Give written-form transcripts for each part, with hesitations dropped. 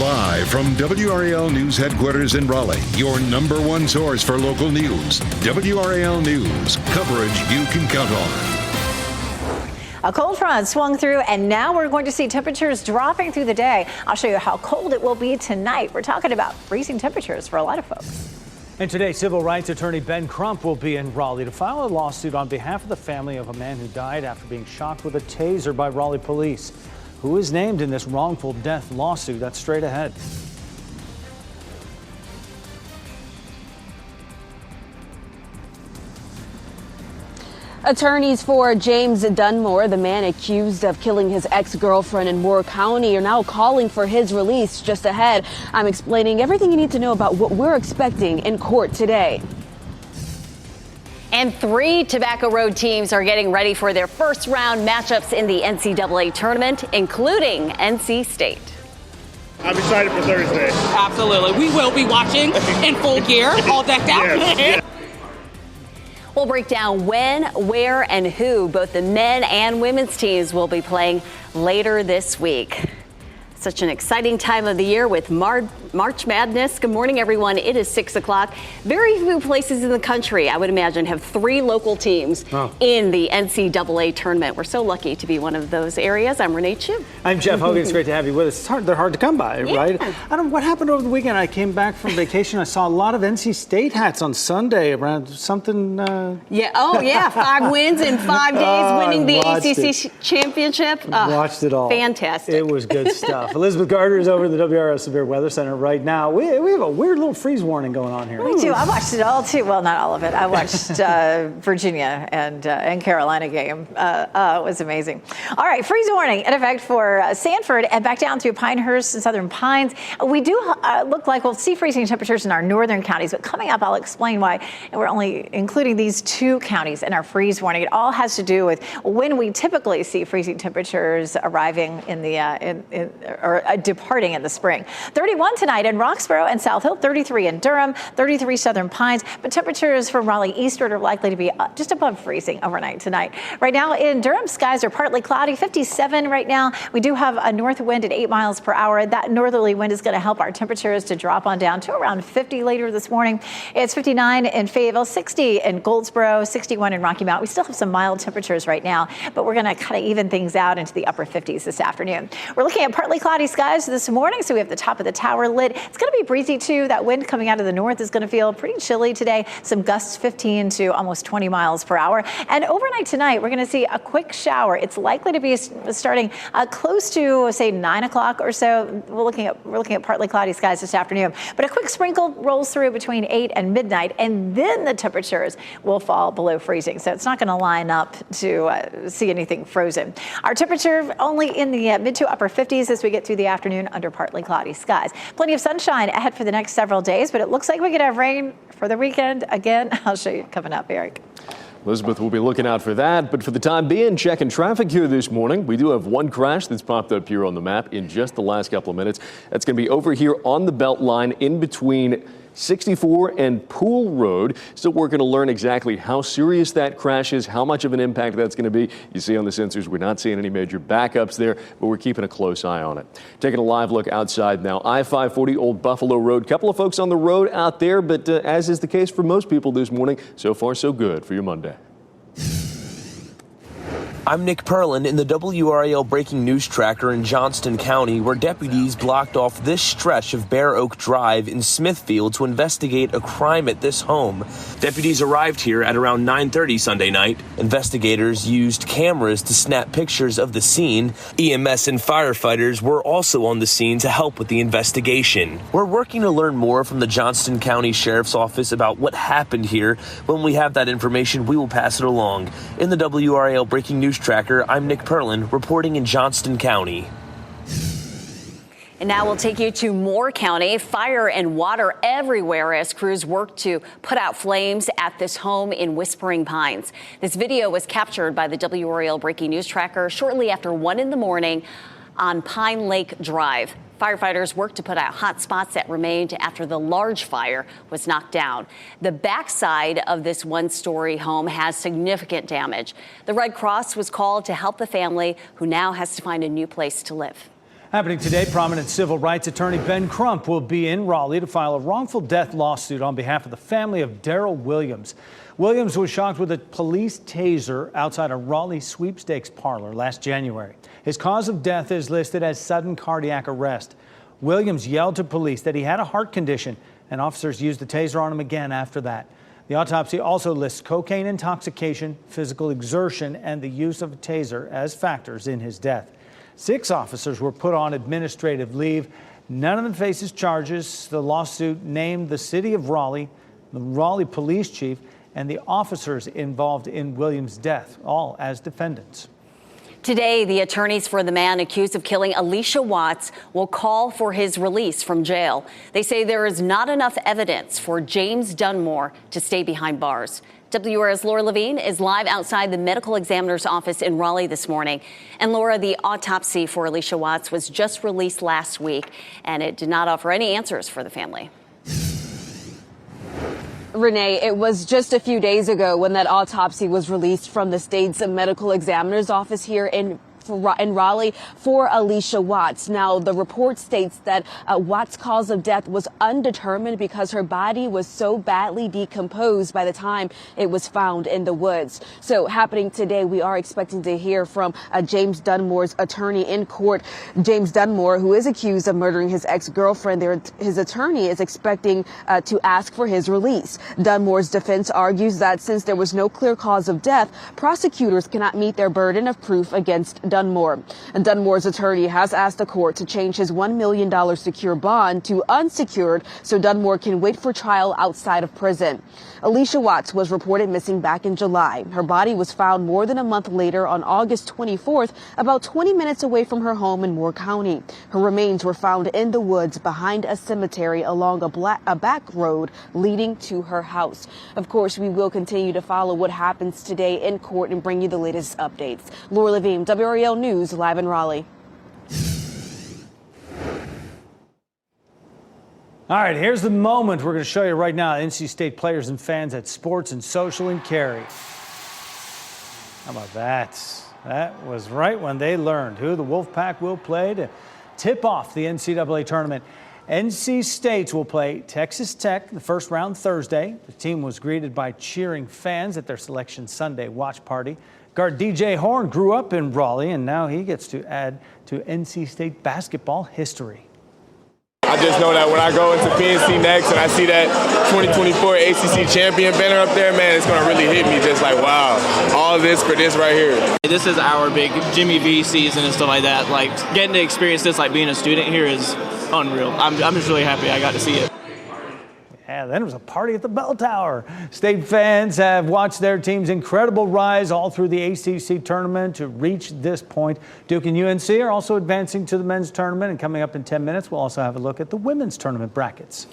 Live from WRAL News Headquarters in Raleigh, your number one source for local news. WRAL News, coverage you can count on. A cold front swung through, and now we're going to see temperatures dropping through the day. I'll show you how cold it will be tonight. We're talking about freezing temperatures for a lot of folks. And today, civil rights attorney Ben Crump will be in Raleigh to file a lawsuit on behalf of the family of a man who died after being shocked with a taser by Raleigh police. Who is named in this wrongful death lawsuit? That's straight ahead. Attorneys for James Dunmore, the man accused of killing his ex-girlfriend in Moore County, are now calling for his release. Just ahead, I'm explaining everything you need to know about what we're expecting in court today. And 3 Tobacco Road teams are getting ready for their first round matchups in the NCAA tournament, including NC State. I'm excited for Thursday. Absolutely. We will be watching in full gear, all decked out. Yes. We'll break down when, where, and who both the men and women's teams will be playing later this week. Such an exciting time of the year with March Madness. Good morning, everyone. It is 6 o'clock. Very few places in the country, I would imagine, have 3 local teams in the NCAA tournament. We're so lucky to be one of those areas. I'm Renee Chu. I'm Jeff Hogan. It's great to have you with us. They're hard to come by, right? I don't know what happened over the weekend. I came back from vacation. I saw a lot of NC State hats on Sunday around something. Yeah. Oh, yeah. 5 wins in 5 days, winning the ACC championship. Watched it all. Fantastic. It was good stuff. Elizabeth Gardner is over at the WRAL Severe Weather Center right now. We have a weird little freeze warning going on here. Me too. I watched it all too. Well, not all of it. I watched Virginia and Carolina game. It was amazing. All right, freeze warning in effect for Sanford and back down through Pinehurst and Southern Pines. We do look like we'll see freezing temperatures in our northern counties, but coming up, I'll explain why. And we're only including these 2 counties in our freeze warning. It all has to do with when we typically see freezing temperatures arriving in the or departing in the spring. 31 tonight in Roxborough and South Hill, 33 in Durham, 33 Southern Pines, but temperatures for Raleigh eastward are likely to be just above freezing overnight tonight. Right now in Durham, skies are partly cloudy, 57 right now. We do have a north wind at 8 miles per hour. That northerly wind is going to help our temperatures to drop on down to around 50 later this morning. It's 59 in Fayetteville, 60 in Goldsboro, 61 in Rocky Mount. We still have some mild temperatures right now, but we're going to kind of even things out into the upper 50s this afternoon. We're looking at partly cloudy skies this morning, so we have the top of the tower lit. It's going to be breezy too. That wind coming out of the north is going to feel pretty chilly today. Some gusts 15 to almost 20 miles per hour. And overnight tonight, we're going to see a quick shower. It's likely to be starting close to, say, 9 o'clock or so. We're looking at partly cloudy skies this afternoon. But a quick sprinkle rolls through between 8 and midnight, and then the temperatures will fall below freezing. So it's not going to line up to see anything frozen. Our temperature only in the mid to upper 50s as we get through the afternoon under partly cloudy skies. Plenty of sunshine ahead for the next several days, but it looks like we could have rain for the weekend again. I'll show you coming up, Eric. Elizabeth will be looking out for that, but for the time being, checking traffic here this morning. We do have one crash that's popped up here on the map in just the last couple of minutes. That's going to be over here on the belt line in between 64 and Pool Road. Still working to learn exactly how serious that crash is, how much of an impact that's going to be. You see on the sensors, we're not seeing any major backups there, but we're keeping a close eye on it. Taking a live look outside now. I-540 Old Buffalo Road. Couple of folks on the road out there, but as is the case for most people this morning, so far so good for your Monday. I'm Nick Perlin in the WRAL Breaking News Tracker in Johnston County, where deputies blocked off this stretch of Bear Oak Drive in Smithfield to investigate a crime at this home. Deputies arrived here at around 9:30 Sunday night. Investigators used cameras to snap pictures of the scene. EMS and firefighters were also on the scene to help with the investigation. We're working to learn more from the Johnston County Sheriff's Office about what happened here. When we have that information, we will pass it along. In the WRAL Breaking News Tracker, I'm Nick Perlin, reporting in Johnston County. And now we'll take you to Moore County. Fire and water everywhere as crews work to put out flames at this home in Whispering Pines. This video was captured by the WRAL Breaking News Tracker shortly after 1 in the morning on Pine Lake Drive. Firefighters worked to put out hot spots that remained after the large fire was knocked down. The backside of this one-story home has significant damage. The Red Cross was called to help the family, who now has to find a new place to live. Happening today, prominent civil rights attorney Ben Crump will be in Raleigh to file a wrongful death lawsuit on behalf of the family of Darrell Williams. Williams was shocked with a police taser outside a Raleigh sweepstakes parlor last January. His cause of death is listed as sudden cardiac arrest. Williams yelled to police that he had a heart condition, and officers used the taser on him again after that. The autopsy also lists cocaine intoxication, physical exertion, and the use of a taser as factors in his death. 6 officers were put on administrative leave. None of them faces charges. The lawsuit named the city of Raleigh, the Raleigh police chief, and the officers involved in Williams' death, all as defendants. Today, the attorneys for the man accused of killing Alicia Watts will call for his release from jail. They say there is not enough evidence for James Dunmore to stay behind bars. WRAL's Laura Levine is live outside the medical examiner's office in Raleigh this morning. And Laura, the autopsy for Alicia Watts was just released last week, and it did not offer any answers for the family. Renee, it was just a few days ago when that autopsy was released from the state's medical examiner's office here in Raleigh for Alicia Watts. Now, the report states that Watts' cause of death was undetermined because her body was so badly decomposed by the time it was found in the woods. So happening today, we are expecting to hear from James Dunmore's attorney in court. James Dunmore, who is accused of murdering his ex-girlfriend, his attorney is expecting to ask for his release. Dunmore's defense argues that since there was no clear cause of death, prosecutors cannot meet their burden of proof against Dunmore. And Dunmore's attorney has asked the court to change his $1 million secure bond to unsecured so Dunmore can wait for trial outside of prison. Alicia Watts was reported missing back in July. Her body was found more than a month later on August 24th, about 20 minutes away from her home in Moore County. Her remains were found in the woods behind a cemetery along a back road leading to her house. Of course, we will continue to follow what happens today in court and bring you the latest updates. Laura Levine, WRAL News, live in Raleigh. All right, here's the moment we're going to show you right now. NC State players and fans at Sports and Social in Cary. How about that? That was right when they learned who the Wolfpack will play to tip off the NCAA tournament. NC State will play Texas Tech the first round Thursday. The team was greeted by cheering fans at their Selection Sunday watch party. Guard DJ Horn grew up in Raleigh, and now he gets to add to NC State basketball history. I just know that when I go into PNC next and I see that 2024 ACC champion banner up there, man, it's going to really hit me just like, wow, all of this for this right here. This is our big Jimmy V season and stuff like that. Like, getting to experience this, like being a student here is unreal. I'm just really happy I got to see it. Yeah, then it was a party at the Bell Tower. State fans have watched their team's incredible rise all through the ACC tournament to reach this point. Duke and UNC are also advancing to the men's tournament, and coming up in 10 minutes, we'll also have a look at the women's tournament brackets.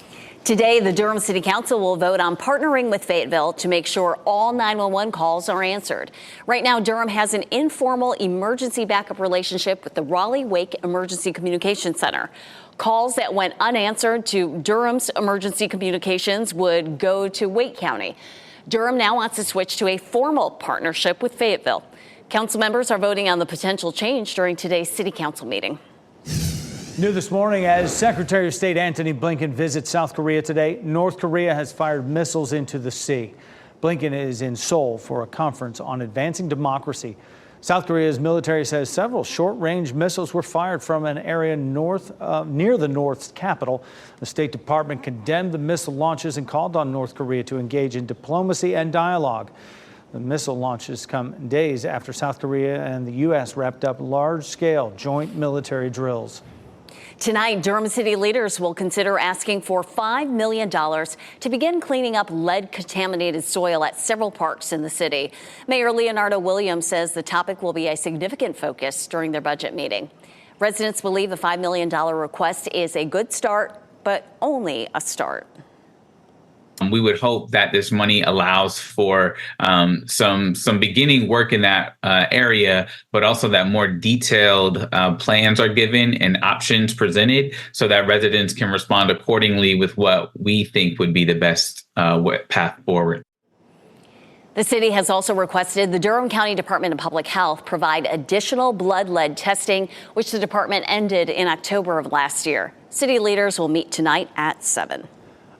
Today, the Durham City Council will vote on partnering with Fayetteville to make sure all 911 calls are answered. Right now, Durham has an informal emergency backup relationship with the Raleigh-Wake Emergency Communication Center. Calls that went unanswered to Durham's emergency communications would go to Wake County. Durham now wants to switch to a formal partnership with Fayetteville. Council members are voting on the potential change during today's City Council meeting. New this morning, as Secretary of State Antony Blinken visits South Korea today, North Korea has fired missiles into the sea. Blinken is in Seoul for a conference on advancing democracy. South Korea's military says several short-range missiles were fired from an area near the North's capital. The State Department condemned the missile launches and called on North Korea to engage in diplomacy and dialogue. The missile launches come days after South Korea and the U.S. wrapped up large-scale joint military drills. Tonight, Durham City leaders will consider asking for $5 million to begin cleaning up lead-contaminated soil at several parks in the city. Mayor Leonardo Williams says the topic will be a significant focus during their budget meeting. Residents believe the $5 million request is a good start, but only a start. We would hope that this money allows for some beginning work in that area, but also that more detailed plans are given and options presented so that residents can respond accordingly with what we think would be the best path forward. The city has also requested the Durham County Department of Public Health provide additional blood lead testing, which the department ended in October of last year. City leaders will meet tonight at 7.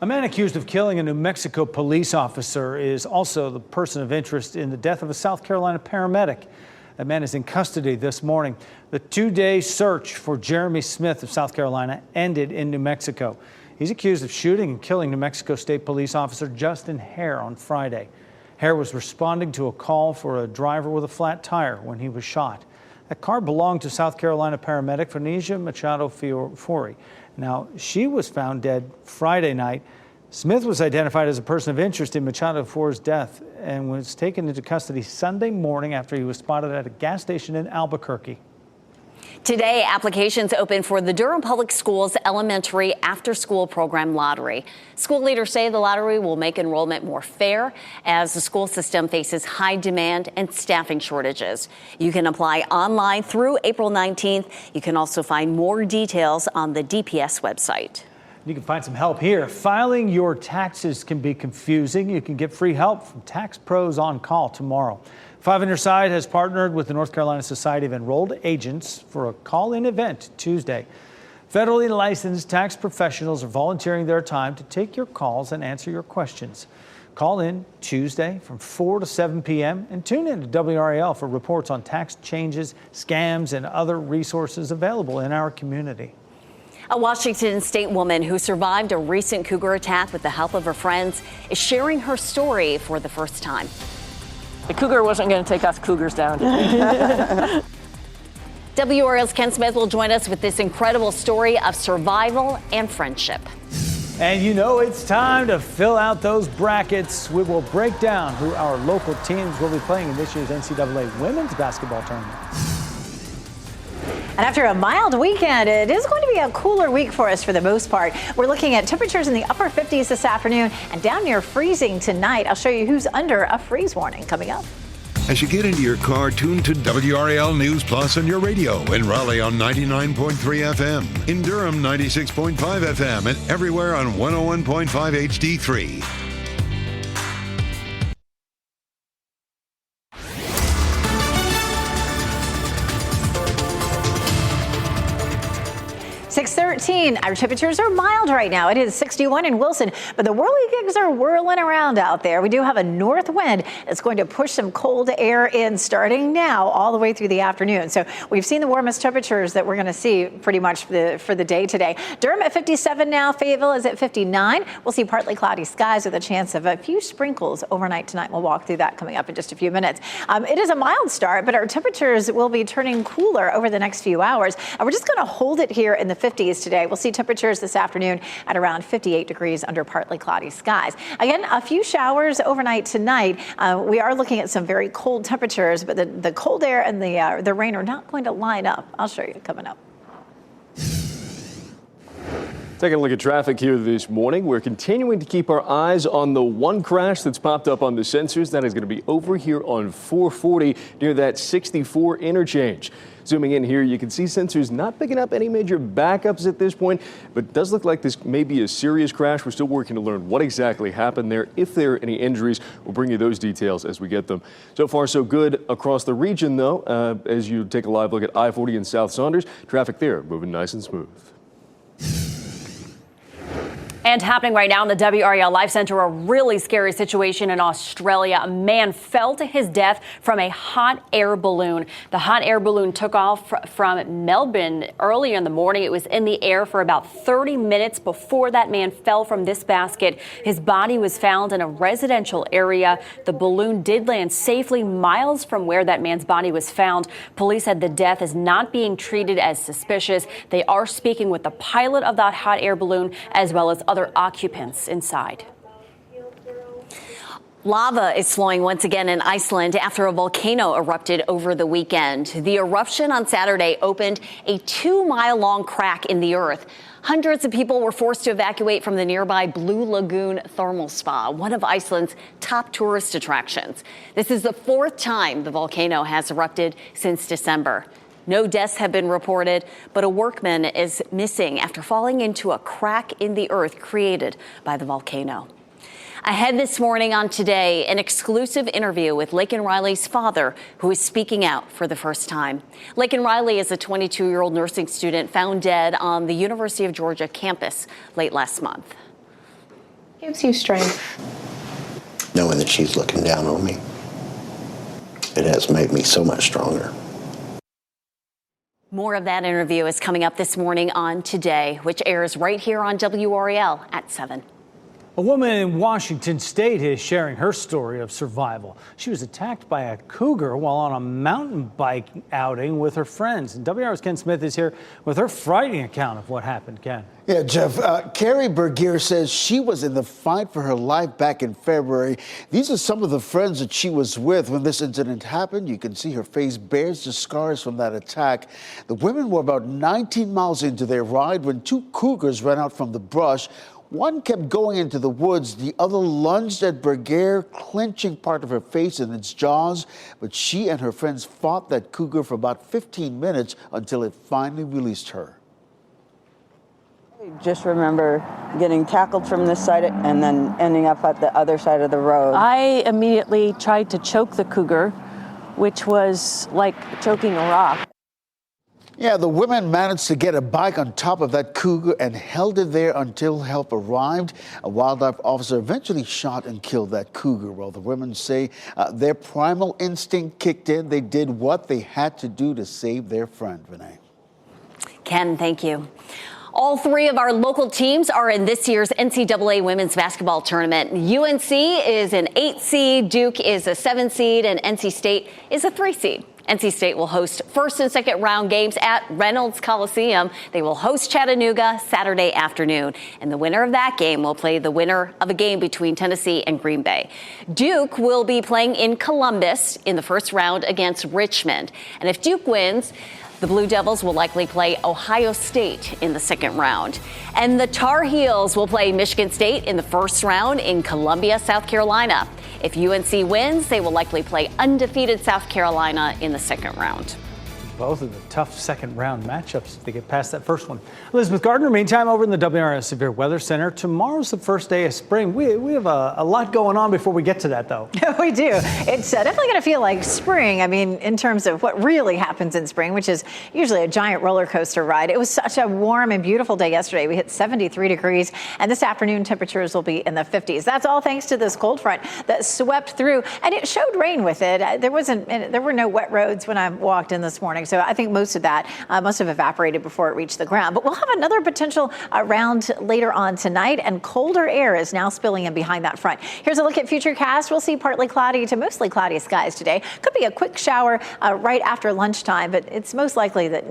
A man accused of killing a New Mexico police officer is also the person of interest in the death of a South Carolina paramedic. That man is in custody this morning. The 2-day search for Jeremy Smith of South Carolina ended in New Mexico. He's accused of shooting and killing New Mexico State Police Officer Justin Hare on Friday. Hare was responding to a call for a driver with a flat tire when he was shot. That car belonged to South Carolina paramedic Phoenicia Machado Fiore. Now, she was found dead Friday night. Smith was identified as a person of interest in Machado Fiore's death and was taken into custody Sunday morning after he was spotted at a gas station in Albuquerque. Today, applications open for the Durham Public Schools Elementary After-School Program Lottery. School leaders say the lottery will make enrollment more fair as the school system faces high demand and staffing shortages. You can apply online through April 19th. You can also find more details on the DPS website. You can find some help here. Filing your taxes can be confusing. You can get free help from Tax Pros on Call tomorrow. 5 on Your Side has partnered with the North Carolina Society of Enrolled Agents for a call-in event Tuesday. Federally licensed tax professionals are volunteering their time to take your calls and answer your questions. Call in Tuesday from 4 to 7 p.m. and tune in to WRAL for reports on tax changes, scams, and other resources available in our community. A Washington State woman who survived a recent cougar attack with the help of her friends is sharing her story for the first time. The cougar wasn't going to take us cougars down. WRAL's Ken Smith will join us with this incredible story of survival and friendship. And you know it's time to fill out those brackets. We will break down who our local teams will be playing in this year's NCAA Women's Basketball Tournament. And after a mild weekend, it is going to be a cooler week for us for the most part. We're looking at temperatures in the upper 50s this afternoon and down near freezing tonight. I'll show you who's under a freeze warning coming up. As you get into your car, tune to WRAL News Plus on your radio. In Raleigh on 99.3 FM. In Durham, 96.5 FM. And everywhere on 101.5 HD3. 6:13. Our temperatures are mild right now. It is 61 in Wilson, but the whirligigs are whirling around out there. We do have a north wind that's going to push some cold air in starting now all the way through the afternoon. So we've seen the warmest temperatures that we're going to see pretty much for the day today. Durham at 57 now. Fayetteville is at 59. We'll see partly cloudy skies with a chance of a few sprinkles overnight tonight. We'll walk through that coming up in just a few minutes. It is a mild start, but our temperatures will be turning cooler over the next few hours. We're just going to hold it here in the 50s today. We'll see temperatures this afternoon at around 58 degrees under partly cloudy skies. Again, a few showers overnight tonight. We are looking at some very cold temperatures, but the cold air and the rain are not going to line up. I'll show you coming up. Taking a look at traffic here this morning. We're continuing to keep our eyes on the one crash that's popped up on the sensors. That is going to be over here on 440 near that 64 interchange. Zooming in here, you can see sensors not picking up any major backups at this point, but it does look like this may be a serious crash. We're still working to learn what exactly happened there. If there are any injuries, we'll bring you those details as we get them. So far, so good across the region, though. As you take a live look at I-40 in South Saunders, traffic there moving nice and smooth. And happening right now in the WRAL Life Center, a really scary situation in Australia. A man fell to his death from a hot air balloon. The hot air balloon took off from Melbourne earlier in the morning. It was in the air for about 30 minutes before that man fell from this basket. His body was found in a residential area. The balloon did land safely miles from where that man's body was found. Police said the death is not being treated as suspicious. They are speaking with the pilot of that hot air balloon as well as other occupants inside. Lava is flowing once again in Iceland after a volcano erupted over the weekend. The eruption on Saturday opened a 2-mile-long crack in the earth. Hundreds of people were forced to evacuate from the nearby Blue Lagoon Thermal Spa, one of Iceland's top tourist attractions. This is the 4th time the volcano has erupted since December. No deaths have been reported, but a workman is missing after falling into a crack in the earth created by the volcano. Ahead this morning on Today, an exclusive interview with Laken Riley's father, who is speaking out for the first time. Laken Riley is a 22-year-old nursing student found dead on the University of Georgia campus late last month. Gives you strength. Knowing that she's looking down on me, it has made me so much stronger. More of that interview is coming up this morning on Today, which airs right here on WRAL at 7. A woman in Washington state is sharing her story of survival. She was attacked by a cougar while on a mountain bike outing with her friends. And WR's Ken Smith is here with her frightening account of what happened. Ken. Yeah, Jeff, Carrie Bergier says she was in the fight for her life back in February. These are some of the friends that she was with when this incident happened. You can see her face bears the scars from that attack. The women were about 19 miles into their ride when two cougars ran out from the brush. One kept going into the woods. The other lunged at Bergier, clenching part of her face in its jaws. But she and her friends fought that cougar for about 15 minutes until it finally released her. I just remember getting tackled from this side and then ending up at the other side of the road. I immediately tried to choke the cougar, which was like choking a rock. Yeah, the women managed to get a bike on top of that cougar and held it there until help arrived. A wildlife officer eventually shot and killed that cougar. Well, the women say their primal instinct kicked in. They did what they had to do to save their friend, Renee. Ken, thank you. All three of our local teams are in this year's NCAA women's basketball tournament. UNC is an 8 seed, Duke is a 7 seed, and NC State is a 3 seed. NC State will host first and second round games at Reynolds Coliseum. They will host Chattanooga Saturday afternoon. And the winner of that game will play the winner of a game between Tennessee and Green Bay. Duke will be playing in Columbus in the first round against Richmond. And if Duke wins, the Blue Devils will likely play Ohio State in the second round. And the Tar Heels will play Michigan State in the first round in Columbia, South Carolina. If UNC wins, they will likely play undefeated South Carolina in the second round. Both of the tough second round matchups if they get past that first one. Elizabeth Gardner, meantime, over in the WRS Severe Weather Center. Tomorrow's the first day of spring. We have a lot going on before we get to that, though. We do. It's definitely going to feel like spring. I mean, in terms of what really happens in spring, which is usually a giant roller coaster ride. It was such a warm and beautiful day yesterday. We hit 73 degrees, and this afternoon temperatures will be in the 50s. That's all thanks to this cold front that swept through, and it showed rain with it. There were no wet roads when I walked in this morning. So I think most of that must have evaporated before it reached the ground. But we'll have another potential round later on tonight, and colder air is now spilling in behind that front. Here's a look at Futurecast. We'll see partly cloudy to mostly cloudy skies today. Could be a quick shower right after lunchtime, but it's most likely that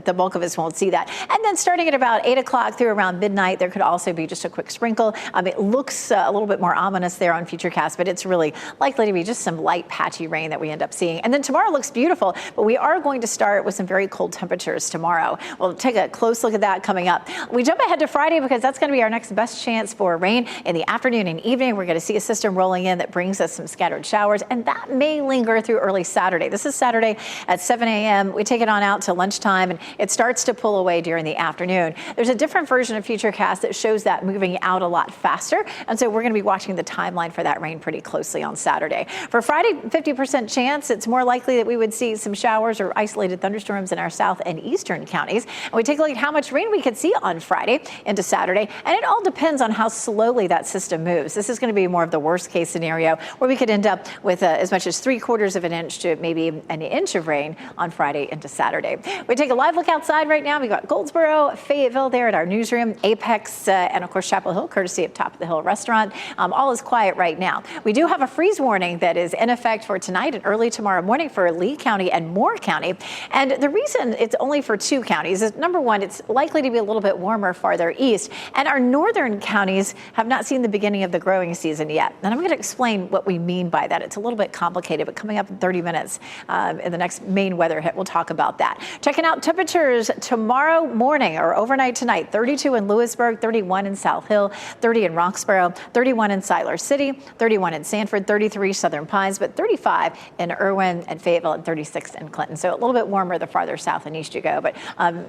the bulk of us won't see that. And then starting at about 8 o'clock through around midnight, there could also be just a quick sprinkle. It looks a little bit more ominous there on Futurecast, but it's really likely to be just some light patchy rain that we end up seeing. And then tomorrow looks beautiful, but we are going to start with some very cold temperatures tomorrow. We'll take a close look at that coming up. We jump ahead to Friday because that's going to be our next best chance for rain in the afternoon and evening. We're going to see a system rolling in that brings us some scattered showers, and that may linger through early Saturday. This is Saturday at 7 a.m. We take it on out to lunchtime, and it starts to pull away during the afternoon. There's a different version of Futurecast that shows that moving out a lot faster, and so we're going to be watching the timeline for that rain pretty closely on Saturday. For Friday, 50% chance. It's more likely that we would see some showers or isolated thunderstorms in our south and eastern counties. And we take a look at how much rain we could see on Friday into Saturday. And it all depends on how slowly that system moves. This is going to be more of the worst case scenario where we could end up with as much as 3/4 of an inch to maybe an inch of rain on Friday into Saturday. We take a live look outside right now. We got Goldsboro, Fayetteville there at our newsroom, Apex, and of course Chapel Hill, courtesy of Top of the Hill Restaurant. All is quiet right now. We do have a freeze warning that is in effect for tonight and early tomorrow morning for Lee County and Moore County. And the reason it's only for 2 counties is, number one, it's likely to be a little bit warmer farther east. And our northern counties have not seen the beginning of the growing season yet. And I'm going to explain what we mean by that. It's a little bit complicated, but coming up in 30 minutes in the next main weather hit, we'll talk about that. Checking out temperatures tomorrow morning or overnight tonight, 32 in Lewisburg, 31 in South Hill, 30 in Roxborough, 31 in Siler City, 31 in Sanford, 33 Southern Pines, but 35 in Irwin and Fayetteville, and 36 in Clinton. So little bit warmer the farther south and east you go. But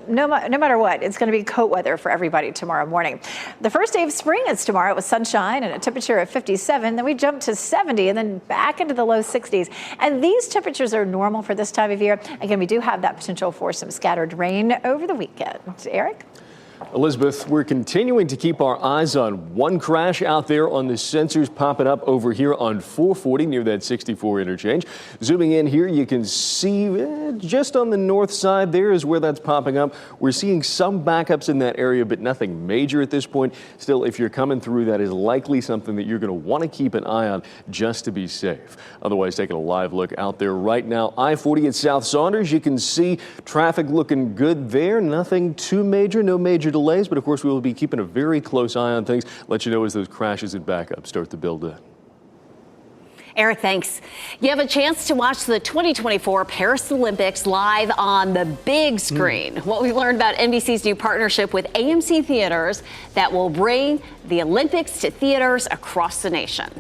no matter what, it's going to be coat weather for everybody tomorrow morning. The first day of spring is tomorrow with sunshine and a temperature of 57. Then we jump to 70 and then back into the low 60s. And these temperatures are normal for this time of year. Again, we do have that potential for some scattered rain over the weekend. Eric? Elizabeth, we're continuing to keep our eyes on one crash out there on the sensors popping up over here on 440 near that 64 interchange. Zooming in here, you can see just on the north side there is where that's popping up. We're seeing some backups in that area, but nothing major at this point. Still, if you're coming through, that is likely something that you're going to want to keep an eye on just to be safe. Otherwise, taking a live look out there right now, I-40 at South Saunders, you can see traffic looking good there. Nothing too major, no major delays, but of course we will be keeping a very close eye on things. Let you know as those crashes and backups start to build in. Eric, thanks. You have a chance to watch the 2024 Paris Olympics live on the big screen. What we learned about NBC's new partnership with AMC Theaters that will bring the Olympics to theaters across the nation.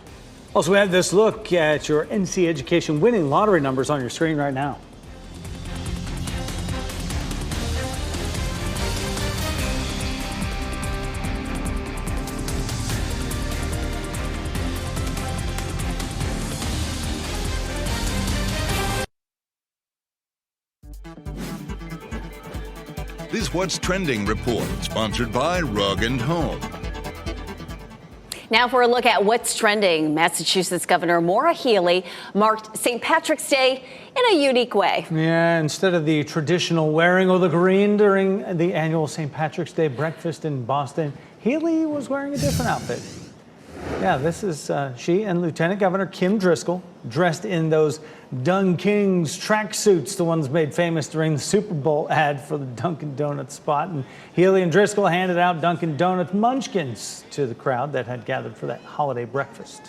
Also, we have this look at your NC Education winning lottery numbers on your screen right now. This What's Trending report, sponsored by Rug & Home. Now for a look at what's trending. Massachusetts Governor Maura Healey marked St. Patrick's Day in a unique way. Yeah, instead of the traditional wearing of the green during the annual St. Patrick's Day breakfast in Boston, Healey was wearing a different outfit. Yeah, this is she and Lieutenant Governor Kim Driscoll dressed in those Dun Kings tracksuits, the ones made famous during the Super Bowl ad for the Dunkin' Donuts spot. And Healey and Driscoll handed out Dunkin' Donuts munchkins to the crowd that had gathered for that holiday breakfast.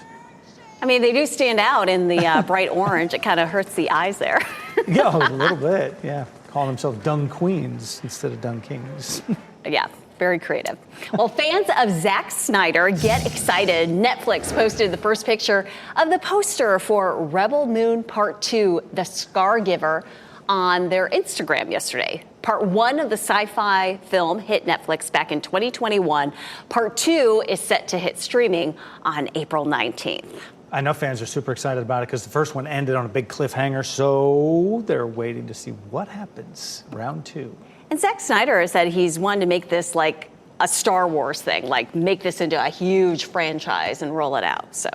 I mean, they do stand out in the bright orange. It kind of hurts the eyes there. Yeah, a little bit, yeah. Calling themselves Dun Queens instead of Dun Kings. Yeah. Very creative. Well, fans of Zack Snyder get excited. Netflix posted the first picture of the poster for Rebel Moon Part 2, The Scargiver, on their Instagram yesterday. Part 1 of the sci-fi film hit Netflix back in 2021. Part 2 is set to hit streaming on April 19th. I know fans are super excited about it because the first one ended on a big cliffhanger, so they're waiting to see what happens round 2. And Zack Snyder has said he's wanted to make this like a Star Wars thing, like make this into a huge franchise and roll it out. So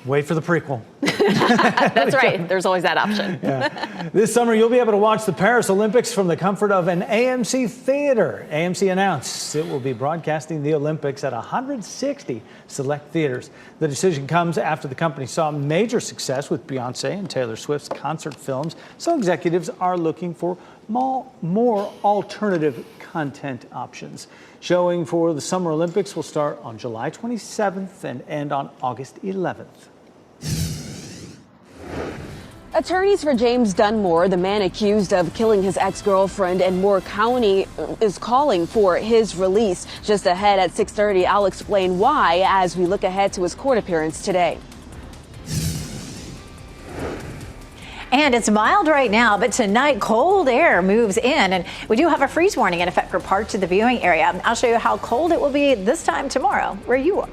wait for the prequel. That's right. There's always that option. Yeah. This summer, you'll be able to watch the Paris Olympics from the comfort of an AMC theater. AMC announced it will be broadcasting the Olympics at 160 select theaters. The decision comes after the company saw major success with Beyonce and Taylor Swift's concert films. So executives are looking for more alternative content options. Showing for the Summer Olympics will start on July 27th and end on August 11th. Attorneys for James Dunmore, the man accused of killing his ex-girlfriend in Moore County, is calling for his release. Just ahead at 6:30, I'll explain why as we look ahead to his court appearance today. And it's mild right now, but tonight cold air moves in, and we do have a freeze warning in effect for parts of the viewing area. I'll show you how cold it will be this time tomorrow where you are.